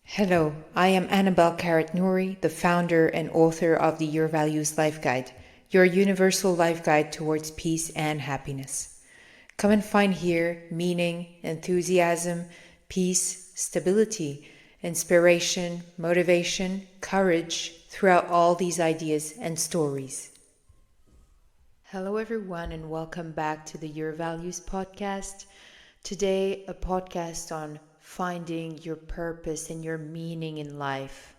Hello, I am Annabelle Carrot Nouri, the founder and author of the Urvalues Life Guide, your universal life guide towards peace and happiness. Come and find here meaning, enthusiasm, peace, stability, inspiration, motivation, courage throughout all these ideas and stories. Hello, everyone, and welcome back to the Your Values podcast. Today, a podcast on finding your purpose and your meaning in life.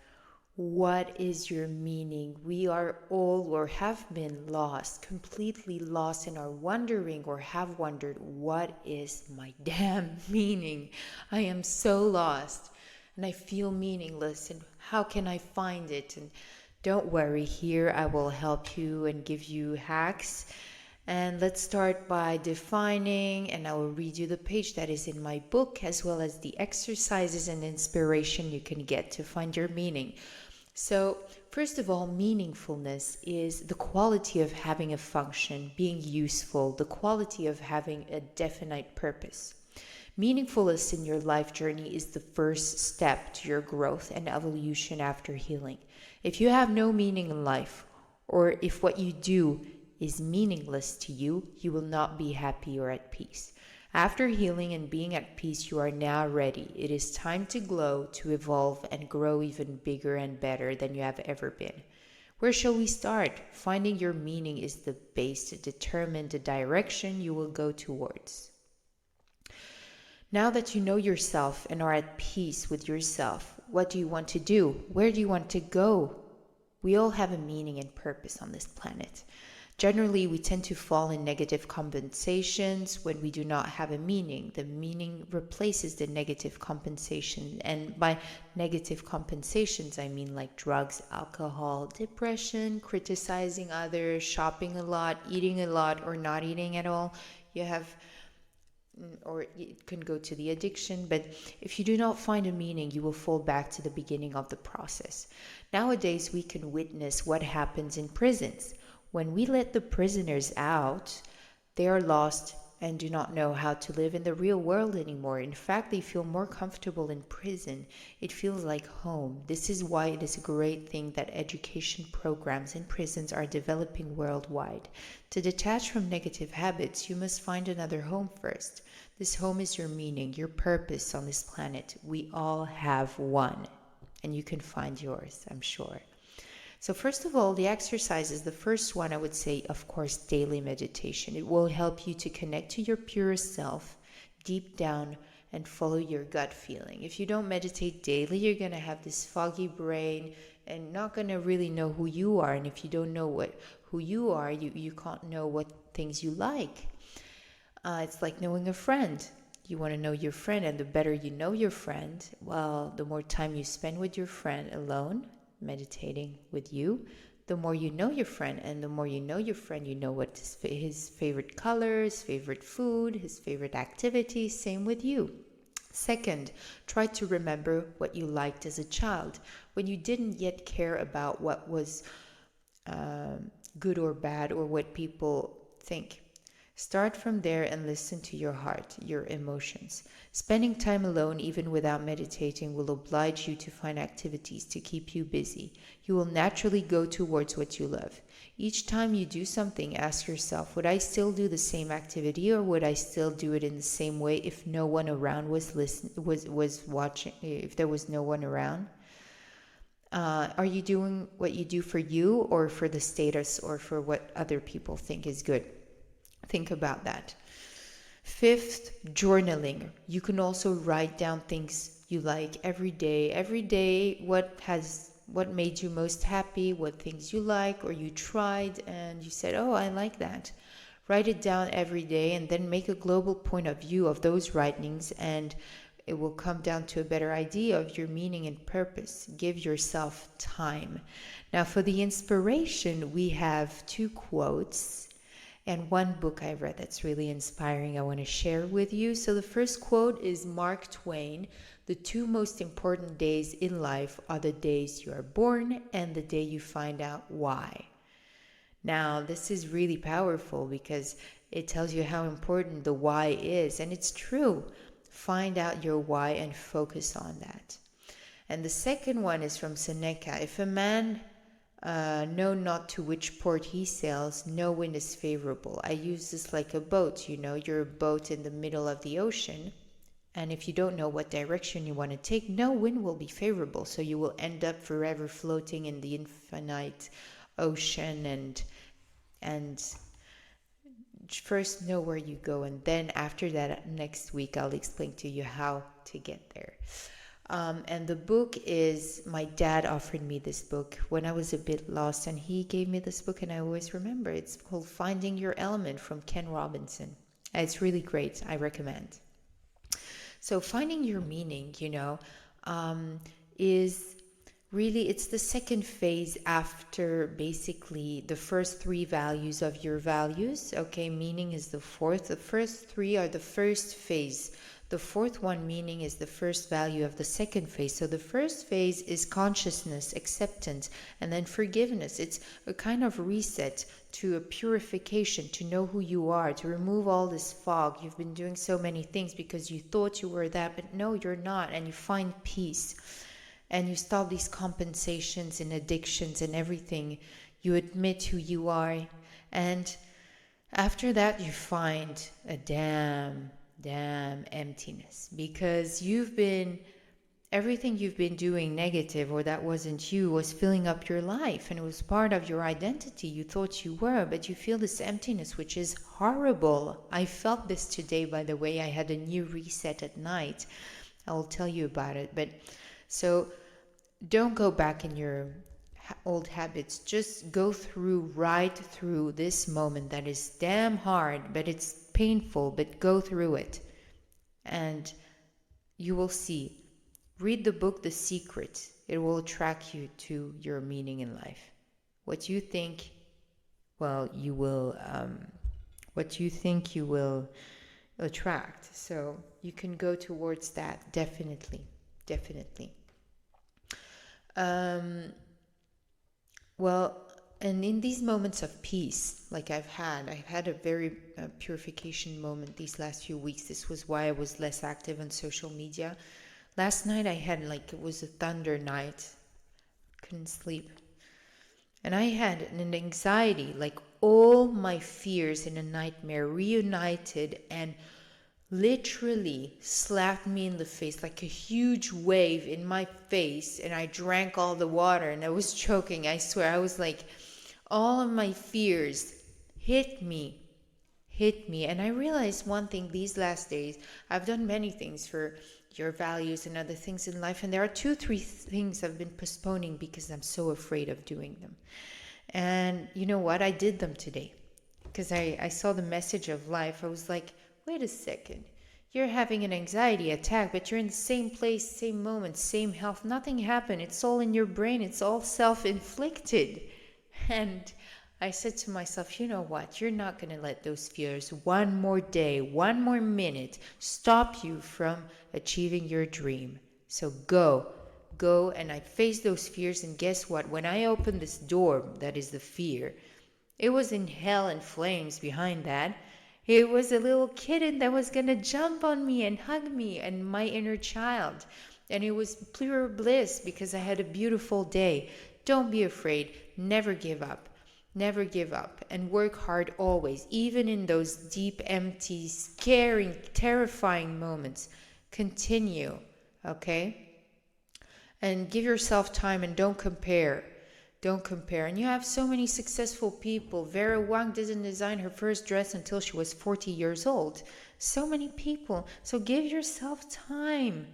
What is your meaning? We are all or have been lost, completely lost, and are wondering or have wondered, what is my damn meaning? I am so lost and I feel meaningless, and how can I find it? And don't worry, here I will help you and give you hacks. And let's start by defining, and I will read you the page that is in my book, as well as the exercises and inspiration you can get to find your meaning. So, first of all, meaningfulness is the quality of having a function, being useful, the quality of having a definite purpose. Meaningfulness in your life journey is the first step to your growth and evolution after healing. If you have no meaning in life, or if what you do is meaningless to you, you will not be happy or at peace. After healing and being at peace, you are now ready. It is time to glow, to evolve, and grow even bigger and better than you have ever been. Where shall we start? Finding your meaning is the base to determine the direction you will go towards. Now that you know yourself and are at peace with yourself, what do you want to do? Where do you want to go? We all have a meaning and purpose on this planet. Generally, we tend to fall in negative compensations when we do not have a meaning. The meaning replaces the negative compensation. And by negative compensations, I mean like drugs, alcohol, depression, criticizing others, shopping a lot, eating a lot, or not eating at all. Or it can go to the addiction, but if you do not find a meaning, you will fall back to the beginning of the process. Nowadays, we can witness what happens in prisons. When we let the prisoners out, they are lost and do not know how to live in the real world anymore. In fact, they feel more comfortable in prison. It feels like home. This is why it is a great thing that education programs in prisons are developing worldwide. To detach from negative habits, you must find another home first. This home is your meaning, your purpose on this planet. We all have one, and you can find yours, I'm sure. So first of all, the exercises, the first one I would say, of course, daily meditation. It will help you to connect to your purest self deep down and follow your gut feeling. If you don't meditate daily, you're going to have this foggy brain and not going to really know who you are. And if you don't know who you are, you can't know what things you like. It's like knowing a friend. You want to know your friend, and the better you know your friend, well, the more time you spend with your friend alone, meditating with you, the more you know your friend, and the more you know your friend, you know what his favorite color, his favorite food, his favorite activity. Same with you. Second, try to remember what you liked as a child when you didn't yet care about what was good or bad or what people think. Start from there and listen to your heart, your emotions. Spending time alone, even without meditating, will oblige you to find activities to keep you busy. You will naturally go towards what you love. Each time you do something, ask yourself, would I still do the same activity, or would I still do it in the same way if no one around was watching, if there was no one around? Are you doing what you do for you, or for the status, or for what other people think is good? Think about that. Fifth, journaling. You can also write down things you like every day. Every day, what made you most happy, what things you like or you tried and you said, oh, I like that. Write it down every day and then make a global point of view of those writings, and it will come down to a better idea of your meaning and purpose. Give yourself time. Now, for the inspiration, we have 2 quotes and 1 book I read that's really inspiring I want to share with you. So the first quote is Mark Twain. The 2 most important days in life are the days you are born and the day you find out why. Now, this is really powerful because it tells you how important the why is, and it's true. Find out your why and focus on that. And the second one is from Seneca. If a man know not to which port he sails, no wind is favorable. I use this like a boat. You're a boat in the middle of the ocean. And if you don't know what direction you want to take, no wind will be favorable. So you will end up forever floating in the infinite ocean. And first know where you go. And then after that, next week, I'll explain to you how to get there. And the book is, my dad offered me this book when I was a bit lost, and he gave me this book, and I always remember. It's called Finding Your Element from Ken Robinson. It's really great. I recommend. So finding your meaning, is really, it's the second phase after basically the first three values of your values. Okay, meaning is the fourth. The first three are the first phase. The fourth one, meaning, is the first value of the second phase. So the first phase is consciousness, acceptance, and then forgiveness. It's a kind of reset to a purification, to know who you are, to remove all this fog. You've been doing so many things because you thought you were that, but no, you're not. And you find peace. And you stop these compensations and addictions and everything. You admit who you are. And after that, you find a damn emptiness, because everything you've been doing negative, or that wasn't you, was filling up your life, and it was part of your identity. You thought you were, but you feel this emptiness, which is horrible. I felt this today, by the way. I had a new reset at night. I will tell you about it. But so don't go back in your old habits. Just go right through this moment that is damn hard, but it's painful, but go through it, and you will see. Read the book The Secret. It will attract you to your meaning in life. What you think, you will attract. So you can go towards that, definitely. And in these moments of peace, like I've had a very purification moment these last few weeks. This was why I was less active on social media. Last night I had, it was a thunder night. Couldn't sleep. And I had an anxiety, all my fears in a nightmare reunited and literally slapped me in the face, like a huge wave in my face. And I drank all the water and I was choking. I swear, I was all of my fears hit me. And I realized one thing these last days. I've done many things for your values and other things in life, and there are 2-3 things I've been postponing because I'm so afraid of doing them. And you know what? I did them today because I saw the message of life. I was like, wait a second. You're having an anxiety attack, but you're in the same place, same moment, same health. Nothing happened. It's all in your brain. It's all self-inflicted. And I said to myself, you know what? You're not going to let those fears one more day, one more minute stop you from achieving your dream. So go. And I faced those fears. And guess what? When I opened this door, that is the fear, it was in hell and flames behind that. It was a little kitten that was going to jump on me and hug me, and my inner child. And it was pure bliss because I had a beautiful day. Don't be afraid. Never give up. And work hard always, even in those deep, empty, scaring, terrifying moments. Continue, okay? And give yourself time and don't compare. And you have so many successful people. Vera Wang didn't design her first dress until she was 40 years old. So many people. So give yourself time.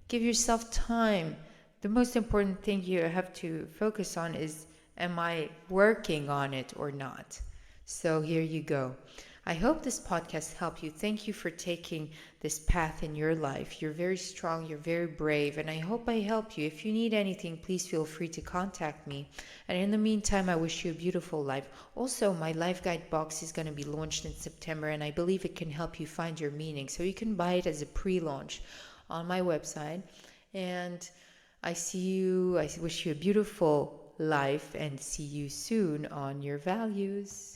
The most important thing you have to focus on is, am I working on it or not? So here you go. I hope this podcast helped you. Thank you for taking this path in your life. You're very strong, you're very brave, and I hope I helped you. If you need anything, please feel free to contact me. And in the meantime, I wish you a beautiful life. Also, my life guide box is going to be launched in September, and I believe it can help you find your meaning. So you can buy it as a pre-launch on my website. And I wish you a beautiful life, and see you soon on your values.